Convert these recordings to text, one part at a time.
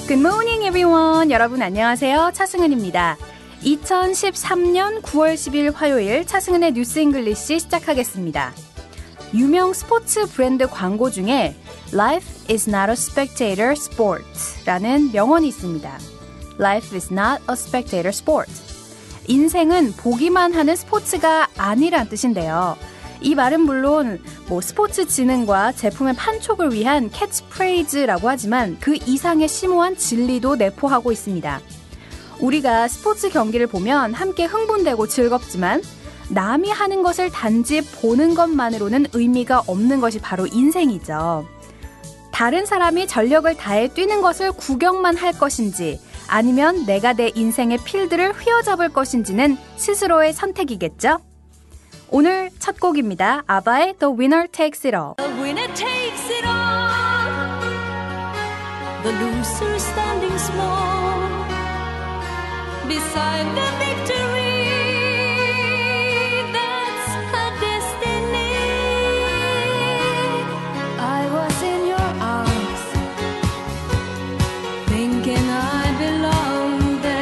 Good morning, everyone. 여러분 안녕하세요. 차승은입니다. 2013년 9월 10일 화요일 차승은의 뉴스 잉글리시 시작하겠습니다. 유명 스포츠 브랜드 광고 중에 Life is not a spectator sport 라는 명언이 있습니다. Life is not a spectator sport. 인생은 보기만 하는 스포츠가 아니란 뜻인데요. 이 말은 물론 스포츠 진흥과 제품의 판촉을 위한 캐치프레이즈라고 하지만 그 이상의 심오한 진리도 내포하고 있습니다. 우리가 스포츠 경기를 보면 함께 흥분되고 즐겁지만 남이 하는 것을 단지 보는 것만으로는 의미가 없는 것이 바로 인생이죠. 다른 사람이 전력을 다해 뛰는 것을 구경만 할 것인지 아니면 내가 내 인생의 필드를 휘어잡을 것인지는 스스로의 선택이겠죠? 오늘 첫 곡입니다. 아바의 The Winner Takes It All. The winner takes it all. The loser standing small beside the victory. That's her destiny. I was in your arms, thinking I belong there.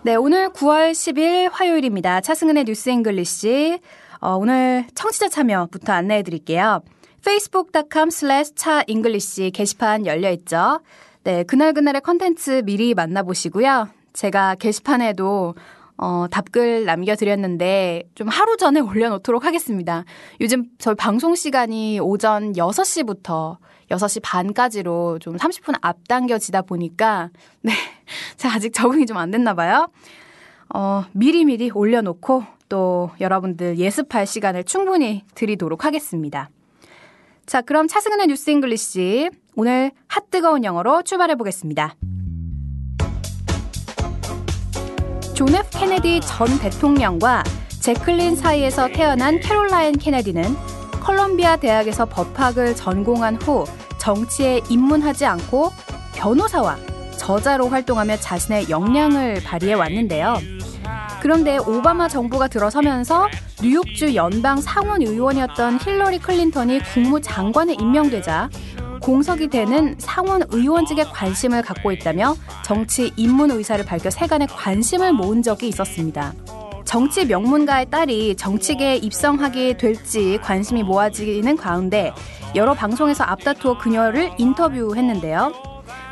네, 오늘 9월 10일 화요일입니다. 차승은의 뉴스 잉글리시. 오늘 청취자 참여부터 안내해 드릴게요. facebook.com/차잉글리시 게시판 열려있죠. 네, 그날그날의 컨텐츠 미리 만나보시고요. 제가 게시판에도 답글 남겨드렸는데 좀 하루 전에 올려놓도록 하겠습니다. 요즘 저희 방송 시간이 오전 6시부터 6시 반까지로 좀 30분 앞당겨지다 보니까 네, 제가 아직 적응이 좀 안 됐나 봐요. 미리미리 올려놓고 또 여러분들 예습할 시간을 충분히 드리도록 하겠습니다. 자, 그럼 차승은의 뉴스 잉글리시 오늘 핫뜨거운 영어로 출발해 보겠습니다. 존 F 케네디 전 대통령과 제클린 사이에서 태어난 캐롤라인 케네디는 컬럼비아 대학에서 법학을 전공한 후 정치에 입문하지 않고 변호사와 저자로 활동하며 자신의 역량을 발휘해 왔는데요. 그런데 오바마 정부가 들어서면서 뉴욕주 연방 상원 의원이었던 힐러리 클린턴이 국무장관에 임명되자 공석이 되는 상원 의원직에 관심을 갖고 있다며 정치 입문 의사를 밝혀 세간의 관심을 모은 적이 있었습니다. 정치 명문가의 딸이 정치계에 입성하게 될지 관심이 모아지는 가운데 여러 방송에서 앞다투어 그녀를 인터뷰했는데요.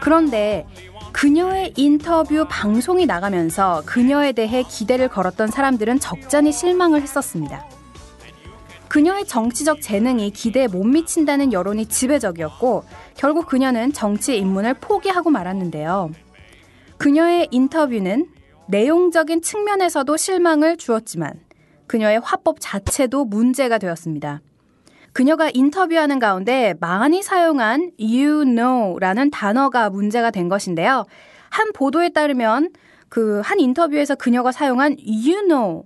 그런데 그녀의 인터뷰 방송이 나가면서 그녀에 대해 기대를 걸었던 사람들은 적잖이 실망을 했었습니다. 그녀의 정치적 재능이 기대에 못 미친다는 여론이 지배적이었고 결국 그녀는 정치 입문을 포기하고 말았는데요. 그녀의 인터뷰는 내용적인 측면에서도 실망을 주었지만 그녀의 화법 자체도 문제가 되었습니다. 그녀가 인터뷰하는 가운데 많이 사용한 you know라는 단어가 문제가 된 것인데요. 한 보도에 따르면 그 한 인터뷰에서 그녀가 사용한 you know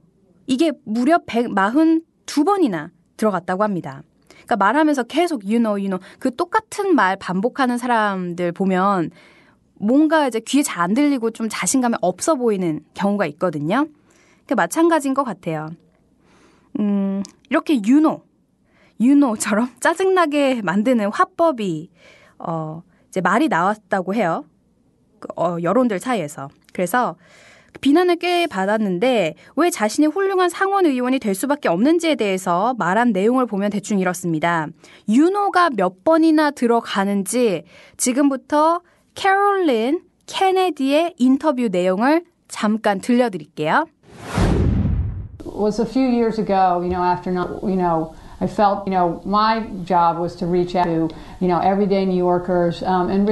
이게 무려 142번이나 들어갔다고 합니다. 그러니까 말하면서 계속 you know 그 똑같은 말 반복하는 사람들 보면 뭔가 이제 귀에 잘 안 들리고 좀 자신감이 없어 보이는 경우가 있거든요. 그러니까 마찬가지인 것 같아요. 이렇게 you know처럼 짜증나게 만드는 화법이 이제 말이 나왔다고 해요. 여론들 사이에서. 그래서 비난을 꽤 받았는데 왜 자신이 훌륭한 상원 의원이 될 수밖에 없는지에 대해서 말한 내용을 보면 대충 이렇습니다. you know가 몇 번이나 들어가는지 지금부터 캐롤린 케네디의 인터뷰 내용을 잠깐 들려드릴게요. It was a few years ago, after I felt, my job was to reach out to, everyday New Yorkers and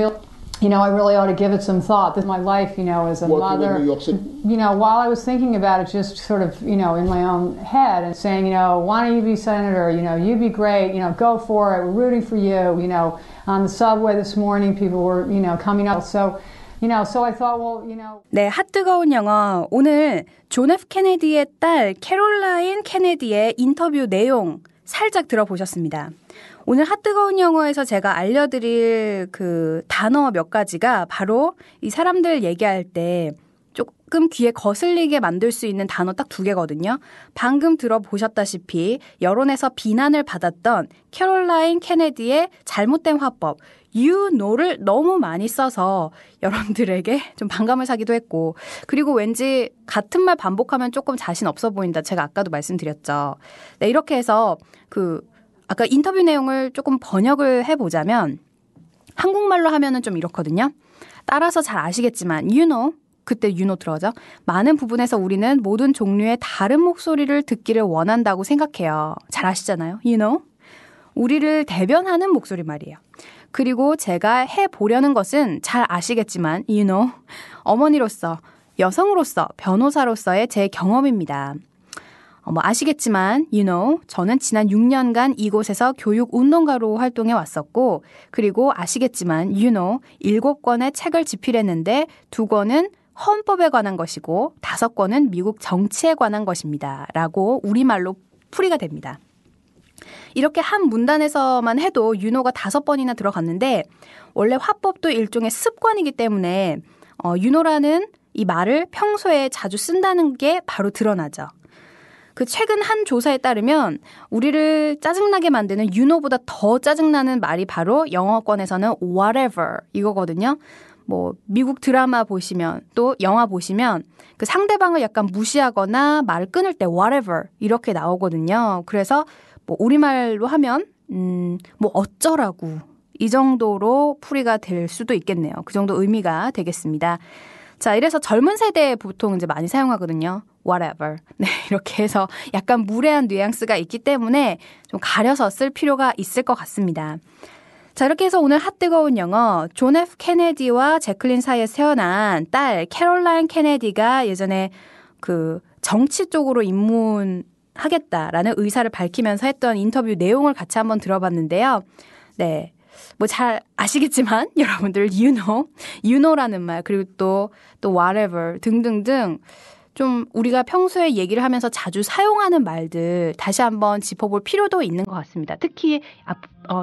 I really ought to give it some thought. That my life, as a mother, in New York City? While I was thinking about it, just sort of, in my own head and saying, why don't you be senator? You'd be great. Go for it. We're rooting for you. On the subway this morning, people were, coming up. So I thought, well, 네, 핫뜨거운 영어. 오늘 존 F 케네디의 딸 캐롤라인 케네디의 인터뷰 내용 살짝 들어보셨습니다. 오늘 핫뜨거운 영어에서 제가 알려드릴 그 단어 몇 가지가 바로 이 사람들 얘기할 때 조금 귀에 거슬리게 만들 수 있는 단어 딱 2개거든요. 방금 들어보셨다시피 여론에서 비난을 받았던 캐롤라인 케네디의 잘못된 화법 You know를 너무 많이 써서 여러분들에게 좀 반감을 사기도 했고, 그리고 왠지 같은 말 반복하면 조금 자신 없어 보인다. 제가 아까도 말씀드렸죠. 네, 이렇게 해서 아까 인터뷰 내용을 조금 번역을 해보자면 한국말로 하면은 좀 이렇거든요. 따라서 잘 아시겠지만 you know, 그때 you know 들어가죠. 많은 부분에서 우리는 모든 종류의 다른 목소리를 듣기를 원한다고 생각해요. 잘 아시잖아요. you know. 우리를 대변하는 목소리 말이에요. 그리고 제가 해보려는 것은 잘 아시겠지만 you know, 어머니로서, 여성으로서, 변호사로서의 제 경험입니다. 아시겠지만 you know, 저는 지난 6년간 이곳에서 교육운동가로 활동해 왔었고, 그리고 아시겠지만 you know, 7권의 책을 집필했는데 2권은 헌법에 관한 것이고 5권은 미국 정치에 관한 것입니다. 라고 우리말로 풀이가 됩니다. 이렇게 한 문단에서만 해도 you know가 5번이나 들어갔는데 원래 화법도 일종의 습관이기 때문에 you know라는 이 말을 평소에 자주 쓴다는 게 바로 드러나죠. 그 최근 한 조사에 따르면 우리를 짜증나게 만드는 you know보다 더 짜증나는 말이 바로 영어권에서는 whatever 이거거든요. 미국 드라마 보시면 또 영화 보시면 그 상대방을 약간 무시하거나 말을 끊을 때 whatever 이렇게 나오거든요. 그래서 우리말로 하면 어쩌라고 이 정도로 풀이가 될 수도 있겠네요. 그 정도 의미가 되겠습니다. 자, 이래서 젊은 세대에 보통 이제 많이 사용하거든요. whatever. 네, 이렇게 해서 약간 무례한 뉘앙스가 있기 때문에 좀 가려서 쓸 필요가 있을 것 같습니다. 자, 이렇게 해서 오늘 핫뜨거운 영어, 존 F 케네디와 제클린 사이에서 태어난 딸 캐롤라인 케네디가 예전에 그 정치 쪽으로 입문하겠다라는 의사를 밝히면서 했던 인터뷰 내용을 같이 한번 들어봤는데요. 네. 잘 아시겠지만 여러분들 you know라는 말, 그리고 또 whatever 등등등 좀 우리가 평소에 얘기를 하면서 자주 사용하는 말들 다시 한번 짚어볼 필요도 있는 것 같습니다. 특히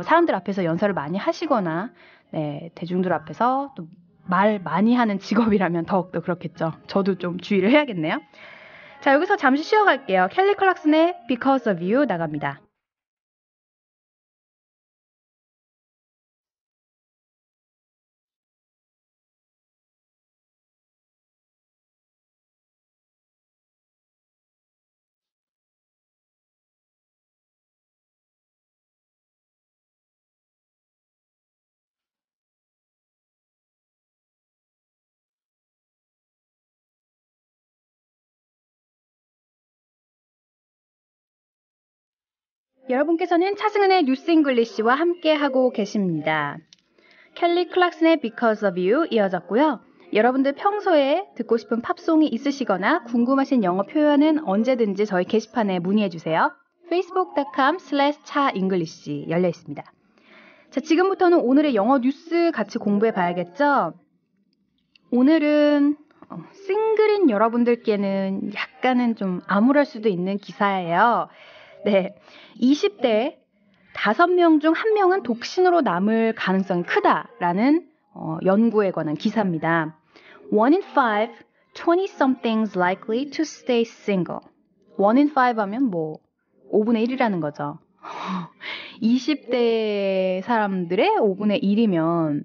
사람들 앞에서 연설을 많이 하시거나 네, 대중들 앞에서 또 말 많이 하는 직업이라면 더욱더 그렇겠죠. 저도 좀 주의를 해야겠네요. 자, 여기서 잠시 쉬어갈게요. 켈리 클락슨의 Because of You 나갑니다. 여러분께서는 차승은의 뉴스 잉글리시와 함께하고 계십니다. 켈리 클락슨의 Because of You 이어졌고요. 여러분들 평소에 듣고 싶은 팝송이 있으시거나 궁금하신 영어 표현은 언제든지 저희 게시판에 문의해주세요. facebook.com/차잉글리시 열려 있습니다. 자, 지금부터는 오늘의 영어 뉴스 같이 공부해 봐야겠죠? 오늘은 싱글인 여러분들께는 약간은 좀 암울할 수도 있는 기사예요. 네, 20대 5명 중 1명은 독신으로 남을 가능성이 크다라는 연구에 관한 기사입니다. 1 in 5 20-somethings likely to stay single. 1 in 5 하면 5분의 1이라는 거죠. 20대 사람들의 5분의 1이면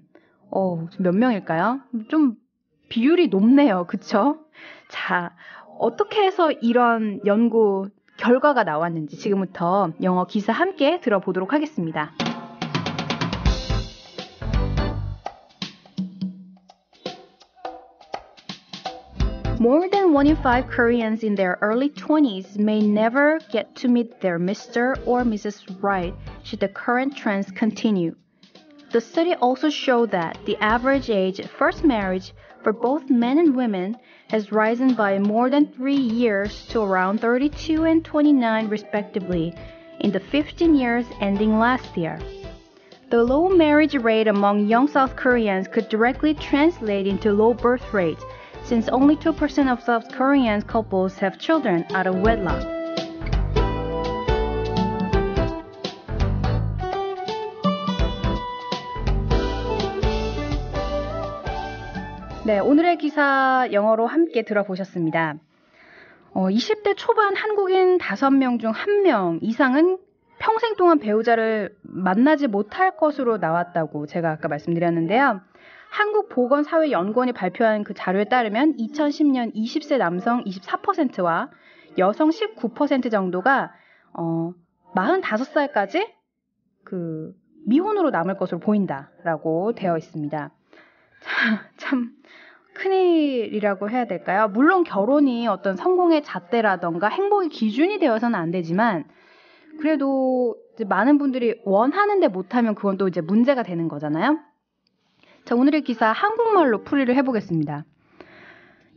몇 명일까요? 좀 비율이 높네요. 그쵸? 자, 어떻게 해서 이런 연구 결과가 나왔는지 지금부터 영어 기사 함께 들어보도록 하겠습니다. More than 1 in 5 Koreans in their early 20s may never get to meet their Mr. or Mrs. Right should the current trends continue. The study also showed that the average age of first marriage for both men and women has risen by more than 3 years to around 32 and 29 respectively in the 15 years ending last year. The low marriage rate among young South Koreans could directly translate into low birth rate, since only 2% of South Korean couples have children out of wedlock. 네, 오늘의 기사 영어로 함께 들어보셨습니다. 20대 초반 한국인 5명 중 1명 이상은 평생 동안 배우자를 만나지 못할 것으로 나왔다고 제가 아까 말씀드렸는데요. 한국보건사회연구원이 발표한 그 자료에 따르면 2010년 20세 남성 24%와 여성 19% 정도가 45살까지 그 미혼으로 남을 것으로 보인다라고 되어 있습니다. 참 큰일이라고 해야 될까요? 물론 결혼이 어떤 성공의 잣대라던가 행복의 기준이 되어서는 안 되지만 그래도 이제 많은 분들이 원하는데 못하면 그건 또 이제 문제가 되는 거잖아요. 자, 오늘의 기사 한국말로 풀이를 해보겠습니다.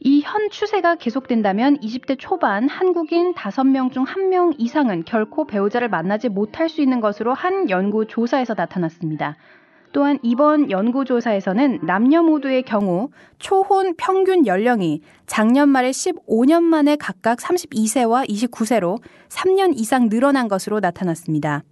이 현 추세가 계속된다면 20대 초반 한국인 5명 중 1명 이상은 결코 배우자를 만나지 못할 수 있는 것으로 한 연구조사에서 나타났습니다. 또한 이번 연구조사에서는 남녀 모두의 경우 초혼 평균 연령이 작년 말에 15년 만에 각각 32세와 29세로 3년 이상 늘어난 것으로 나타났습니다.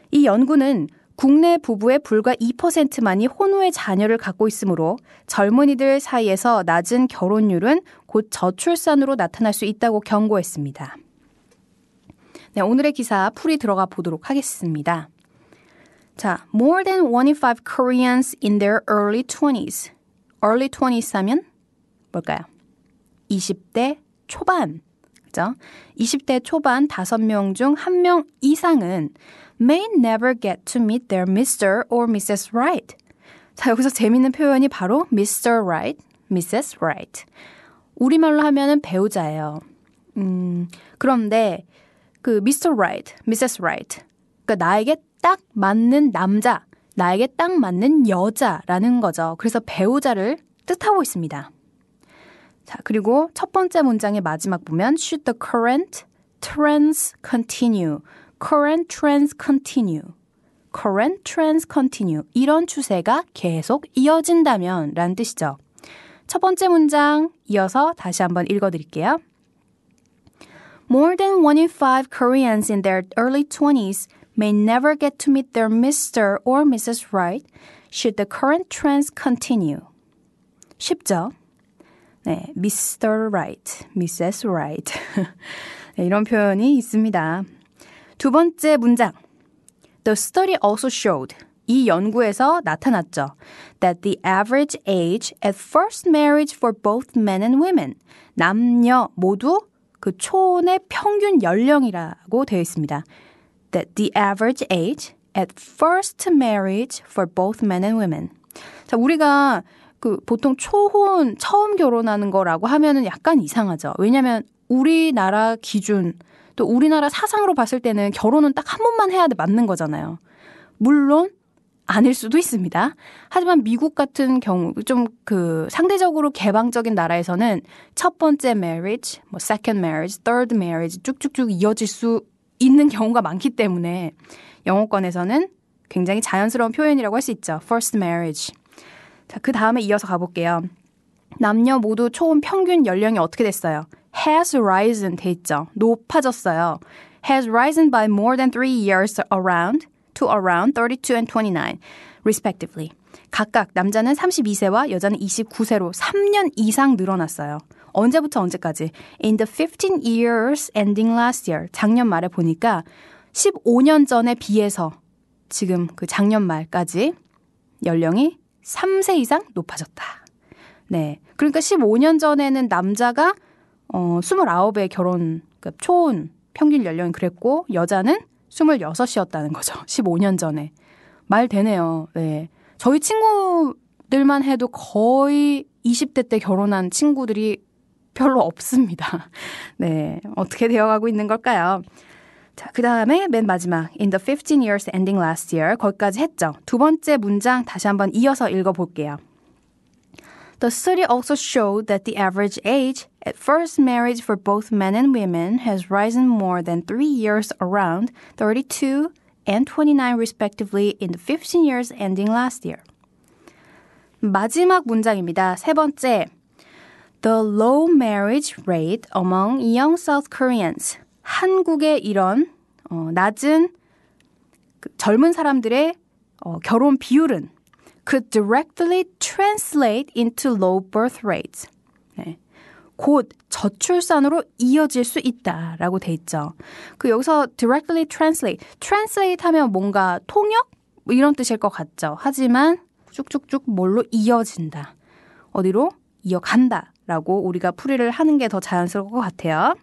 이 연구는 국내 부부의 불과 2%만이 혼후의 자녀를 갖고 있으므로 젊은이들 사이에서 낮은 결혼율은 곧 저출산으로 나타날 수 있다고 경고했습니다. 네, 오늘의 기사 풀이 들어가 보도록 하겠습니다. 자, more than 1 in 5 Koreans in their early 20s. early 20s 하면 뭘까요? 20대 초반. 그죠? 20대 초반 5명 중 1명 이상은 may never get to meet their Mr. or Mrs. Right. 자, 여기서 재밌는 표현이 바로 Mr. Right, Mrs. Right. 우리말로 하면은 배우자예요. 그런데 그 Mr. Right, Mrs. Right. 그러니까 나에게 딱 맞는 남자, 나에게 딱 맞는 여자라는 거죠. 그래서 배우자를 뜻하고 있습니다. 자, 그리고 첫 번째 문장의 마지막 보면 should the current trends continue. current trends continue. current trends continue. 이런 추세가 계속 이어진다면 라는 뜻이죠. 첫 번째 문장 이어서 다시 한번 읽어드릴게요. More than 1 in 5 Koreans in their early 20s may never get to meet their Mr. or Mrs. Right should the current trends continue. 쉽죠? 네, Mr. Right, Mrs. Right. 네, 이런 표현이 있습니다. 두 번째 문장. The study also showed. 이 연구에서 나타났죠. That the average age at first marriage for both men and women. 남녀 모두 그 초혼의 평균 연령이라고 되어 있습니다. That the average age at first marriage for both men and women. 자, 우리가 그 보통 초혼 처음 결혼하는 거라고 하면은 약간 이상하죠. 왜냐면 우리나라 기준 또 우리나라 사상으로 봤을 때는 결혼은 딱 한 번만 해야 맞는 거잖아요. 물론 아닐 수도 있습니다. 하지만 미국 같은 경우 좀 그 상대적으로 개방적인 나라에서는 첫 번째 marriage, 뭐 second marriage, third marriage 쭉쭉쭉 이어질 수 있는 경우가 많기 때문에 영어권에서는 굉장히 자연스러운 표현이라고 할 수 있죠. First marriage. 자, 그 다음에 이어서 가볼게요. 남녀 모두 초혼 평균 연령이 어떻게 됐어요? Has risen 돼 있죠. 높아졌어요. Has risen by more than 3 years to around 32 and 29, respectively. 각각 남자는 32세와 여자는 29세로 3년 이상 늘어났어요. 언제부터 언제까지? In the 15 years ending last year. 작년 말에 보니까 15년 전에 비해서 지금 그 작년 말까지 연령이 3세 이상 높아졌다. 네. 그러니까 15년 전에는 남자가 29에 결혼, 그러니까 초혼 평균 연령이 그랬고 여자는 26이었다는 거죠. 15년 전에. 말 되네요. 네. 저희 친구들만 해도 거의 20대 때 결혼한 친구들이 별로 없습니다. 네, 어떻게 되어가고 있는 걸까요? 자, 그 다음에 맨 마지막 In the 15 years ending last year 거기까지 했죠. 두 번째 문장 다시 한번 이어서 읽어볼게요. The study also showed that the average age at first marriage for both men and women has risen more than 3 years around 32 and 29 respectively in the 15 years ending last year. 마지막 문장입니다. 세 번째. The low marriage rate among young South Koreans. 한국의 이런 낮은 젊은 사람들의 결혼 비율은 could directly translate into low birth rates. 네. 곧 저출산으로 이어질 수 있다라고 돼 있죠. 그 여기서 directly translate 하면 뭔가 통역? 뭐 이런 뜻일 것 같죠. 하지만 쭉쭉쭉 뭘로 이어진다. 어디로? 이어간다 라고 우리가 풀이를 하는 게 더 자연스러울 것 같아요.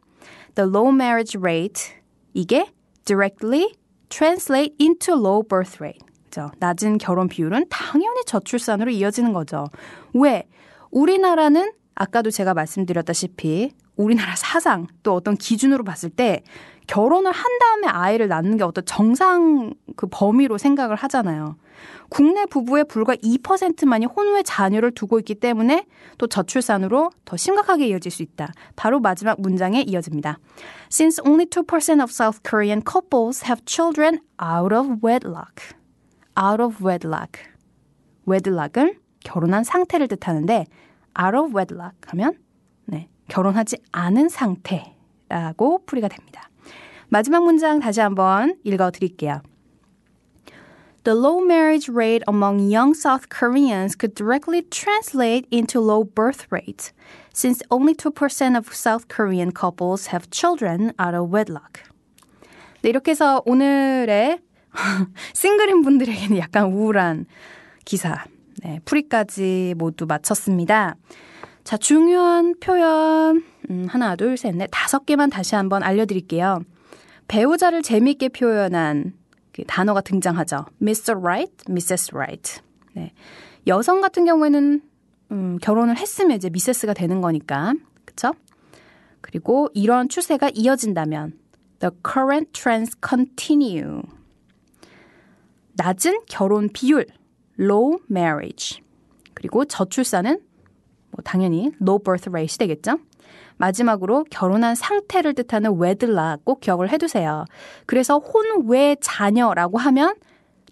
The low marriage rate 이게 directly translate into low birth rate. 그죠? 낮은 결혼 비율은 당연히 저출산으로 이어지는 거죠. 왜? 우리나라는 아까도 제가 말씀드렸다시피 우리나라 사상 또 어떤 기준으로 봤을 때 결혼을 한 다음에 아이를 낳는 게 어떤 정상 그 범위로 생각을 하잖아요. 국내 부부의 불과 2%만이 혼외 자녀를 두고 있기 때문에 또 저출산으로 더 심각하게 이어질 수 있다. 바로 마지막 문장에 이어집니다. Since only 2% of South Korean couples have children out of wedlock. out of wedlock. wedlock은 결혼한 상태를 뜻하는데 out of wedlock 하면 네, 결혼하지 않은 상태라고 풀이가 됩니다. 마지막 문장 다시 한번 읽어드릴게요. The low marriage rate among young South Koreans could directly translate into low birth rates, since only 2% of South Korean couples have children out of wedlock. 네, 이렇게 해서 오늘의 싱글인 분들에게는 약간 우울한 기사, 네, 풀이까지 모두 마쳤습니다. 자, 중요한 표현 하나, 둘, 셋, 넷, 5개만 다시 한번 알려드릴게요. 배우자를 재미있게 표현한 그 단어가 등장하죠. Mr. Right, Mrs. Right. 네. 여성 같은 경우에는 결혼을 했으면 이제 미세스가 되는 거니까, 그렇죠? 그리고 이런 추세가 이어진다면 The current trends continue. 낮은 결혼 비율, low marriage. 그리고 저출산은 뭐 당연히 low birth rate이 되겠죠? 마지막으로 결혼한 상태를 뜻하는 wedlock 꼭 기억을 해두세요. 그래서 혼외 자녀라고 하면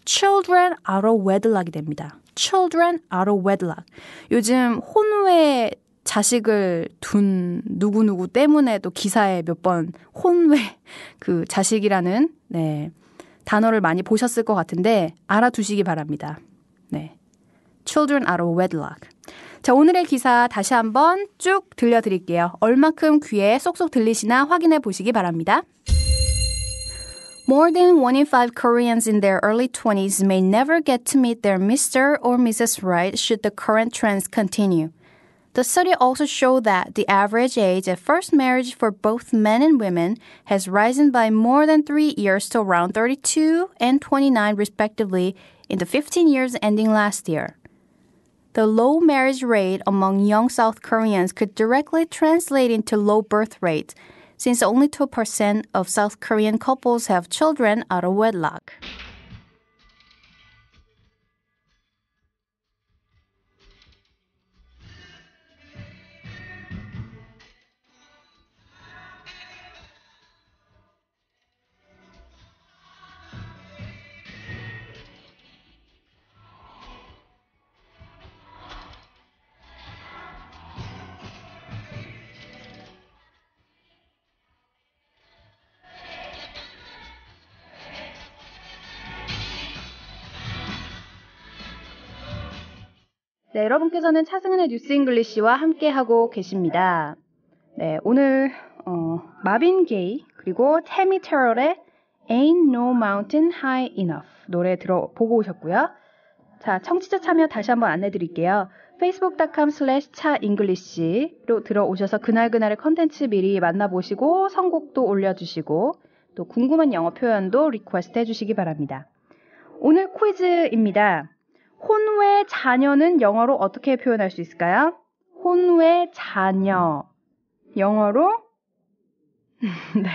children out of wedlock이 됩니다. children out of wedlock. 요즘 혼외 자식을 둔 누구누구 때문에 또 기사에 몇 번 혼외 그 자식이라는 네, 단어를 많이 보셨을 것 같은데 알아두시기 바랍니다. 네, children out of wedlock. 자, 오늘의 기사 다시 한번 쭉 들려드릴게요. 얼마큼 귀에 쏙쏙 들리시나 확인해 보시기 바랍니다. More than 1 in 5 Koreans in their early 20s may never get to meet their Mr. or Mrs. Right should the current trends continue. The study also showed that the average age at first marriage for both men and women has risen by more than 3 years to around 32 and 29 respectively in the 15 years ending last year. The low marriage rate among young South Koreans could directly translate into low birth rate, since only 2% of South Korean couples have children out of wedlock. 네, 여러분께서는 차승은의 뉴스 잉글리시와 함께하고 계십니다. 네, 오늘 마빈 게이 그리고 태미 테럴의 Ain't No Mountain High Enough 노래 들어보고 오셨고요. 자, 청취자 참여 다시 한번 안내드릴게요. facebook.com/차잉글리시로 들어오셔서 그날그날의 컨텐츠 미리 만나보시고 선곡도 올려주시고 또 궁금한 영어 표현도 리퀘스트 해주시기 바랍니다. 오늘 퀴즈입니다. 혼외 자녀는 영어로 어떻게 표현할 수 있을까요? 혼외 자녀. 영어로? 네.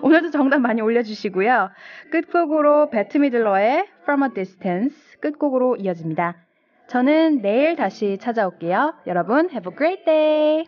오늘도 정답 많이 올려주시고요. 끝곡으로 배트 미들러의 From a Distance 끝곡으로 이어집니다. 저는 내일 다시 찾아올게요. 여러분, have a great day!